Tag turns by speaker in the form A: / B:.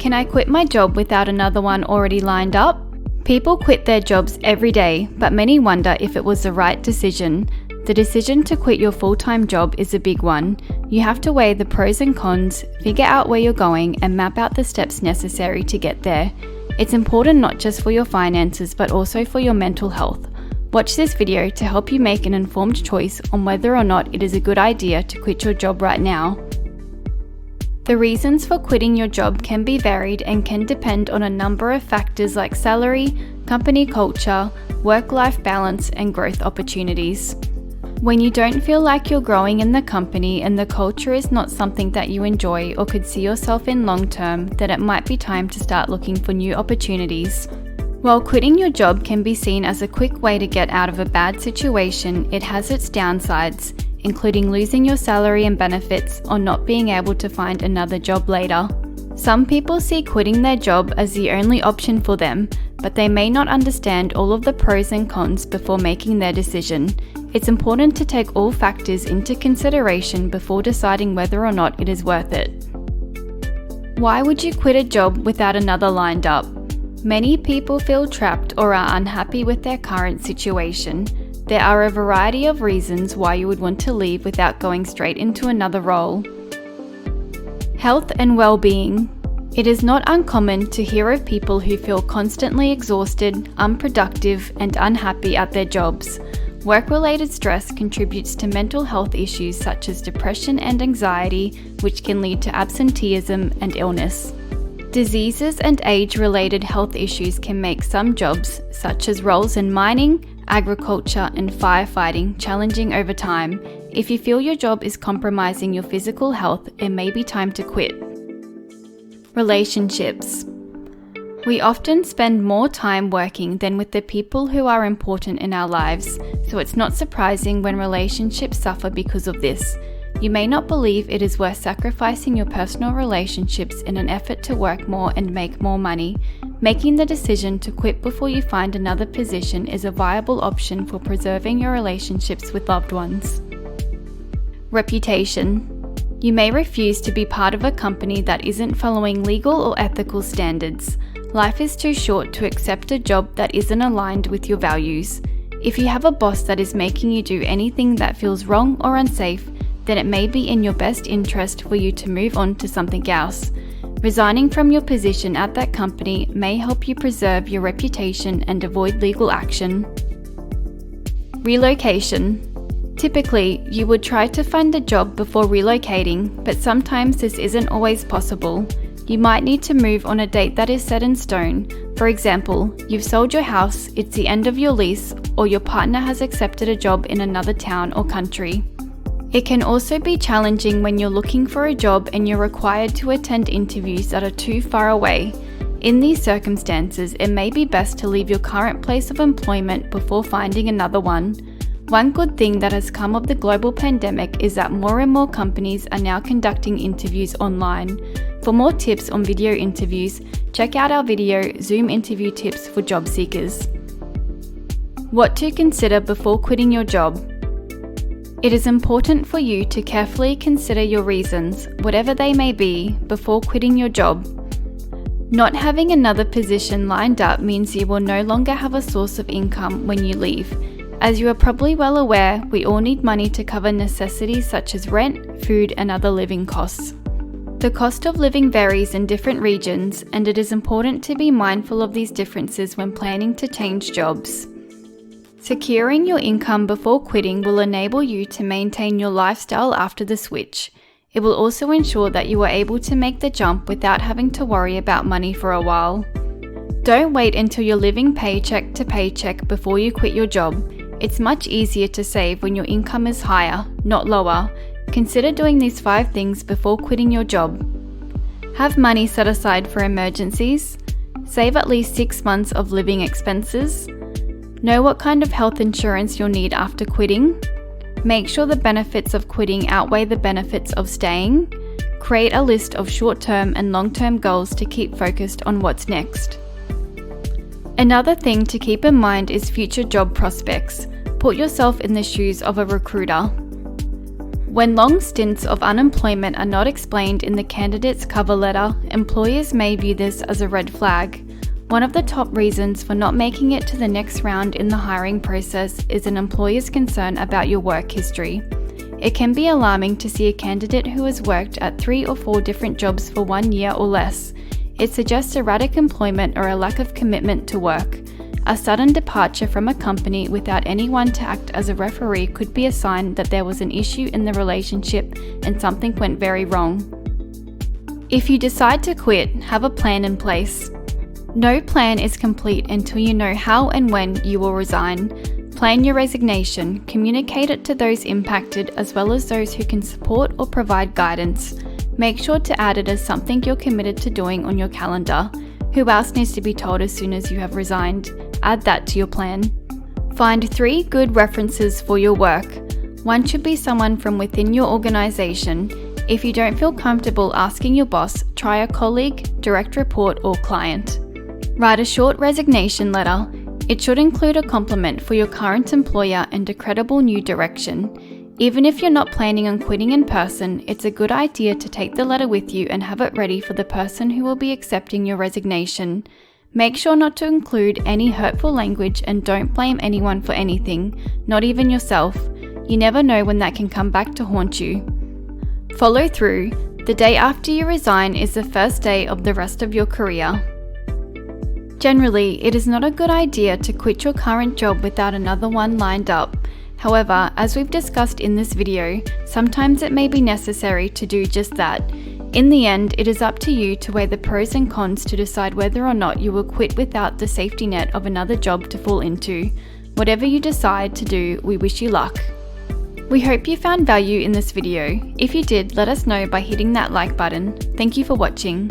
A: Can I quit my job without another one already lined up? People quit their jobs every day, but many wonder if it was the right decision. The decision to quit your full-time job is a big one. You have to weigh the pros and cons, figure out where you're going, and map out the steps necessary to get there. It's important not just for your finances, but also for your mental health. Watch this video to help you make an informed choice on whether or not it is a good idea to quit your job right now. The reasons for quitting your job can be varied and can depend on a number of factors like salary, company culture, work-life balance, and growth opportunities. When you don't feel like you're growing in the company and the culture is not something that you enjoy or could see yourself in long term, then it might be time to start looking for new opportunities. While quitting your job can be seen as a quick way to get out of a bad situation, it has its downsides, including losing your salary and benefits or not being able to find another job later. Some people see quitting their job as the only option for them, but they may not understand all of the pros and cons before making their decision. It's important to take all factors into consideration before deciding whether or not it is worth it. Why would you quit a job without another lined up? Many people feel trapped or are unhappy with their current situation. There are a variety of reasons why you would want to leave without going straight into another role. Health and well-being. It is not uncommon to hear of people who feel constantly exhausted, unproductive, and unhappy at their jobs. Work-related stress contributes to mental health issues such as depression and anxiety, which can lead to absenteeism and illness. Diseases and age-related health issues can make some jobs, such as roles in mining, agriculture, and firefighting, challenging over time. If you feel your job is compromising your physical health, it may be time to quit. Relationships. We often spend more time working than with the people who are important in our lives, so it's not surprising when relationships suffer because of this. You may not believe it is worth sacrificing your personal relationships in an effort to work more and make more money. Making the decision to quit before you find another position is a viable option for preserving your relationships with loved ones. Reputation. You may refuse to be part of a company that isn't following legal or ethical standards. Life is too short to accept a job that isn't aligned with your values. If you have a boss that is making you do anything that feels wrong or unsafe, then it may be in your best interest for you to move on to something else. Resigning from your position at that company may help you preserve your reputation and avoid legal action. Relocation. Typically, you would try to find a job before relocating, but sometimes this isn't always possible. You might need to move on a date that is set in stone. For example, you've sold your house, it's the end of your lease, or your partner has accepted a job in another town or country. It can also be challenging when you're looking for a job and you're required to attend interviews that are too far away. In these circumstances, it may be best to leave your current place of employment before finding another one. One good thing that has come of the global pandemic is that more and more companies are now conducting interviews online. For more tips on video interviews, check out our video Zoom interview tips for job seekers. What to consider before quitting your job. It is important for you to carefully consider your reasons, whatever they may be, before quitting your job. Not having another position lined up means you will no longer have a source of income when you leave. As you are probably well aware, we all need money to cover necessities such as rent, food, and other living costs. The cost of living varies in different regions, and it is important to be mindful of these differences when planning to change jobs. Securing your income before quitting will enable you to maintain your lifestyle after the switch. It will also ensure that you are able to make the jump without having to worry about money for a while. Don't wait until you're living paycheck to paycheck before you quit your job. It's much easier to save when your income is higher, not lower. Consider doing these 5 things before quitting your job. Have money set aside for emergencies. Save at least 6 months of living expenses. Know what kind of health insurance you'll need after quitting. Make sure the benefits of quitting outweigh the benefits of staying. Create a list of short-term and long-term goals to keep focused on what's next. Another thing to keep in mind is future job prospects. Put yourself in the shoes of a recruiter. When long stints of unemployment are not explained in the candidate's cover letter, employers may view this as a red flag. One of the top reasons for not making it to the next round in the hiring process is an employer's concern about your work history. It can be alarming to see a candidate who has worked at 3 or 4 different jobs for 1 year or less. It suggests erratic employment or a lack of commitment to work. A sudden departure from a company without anyone to act as a referee could be a sign that there was an issue in the relationship and something went very wrong. If you decide to quit, have a plan in place. No plan is complete until you know how and when you will resign. Plan your resignation, communicate it to those impacted as well as those who can support or provide guidance. Make sure to add it as something you're committed to doing on your calendar. Who else needs to be told as soon as you have resigned? Add that to your plan. Find 3 good references for your work. One should be someone from within your organisation. If you don't feel comfortable asking your boss, try a colleague, direct report or client. Write a short resignation letter. It should include a compliment for your current employer and a credible new direction. Even if you're not planning on quitting in person, it's a good idea to take the letter with you and have it ready for the person who will be accepting your resignation. Make sure not to include any hurtful language and don't blame anyone for anything, not even yourself. You never know when that can come back to haunt you. Follow through. The day after you resign is the first day of the rest of your career. Generally, it is not a good idea to quit your current job without another one lined up. However, as we've discussed in this video, sometimes it may be necessary to do just that. In the end, it is up to you to weigh the pros and cons to decide whether or not you will quit without the safety net of another job to fall into. Whatever you decide to do, we wish you luck. We hope you found value in this video. If you did, let us know by hitting that like button. Thank you for watching.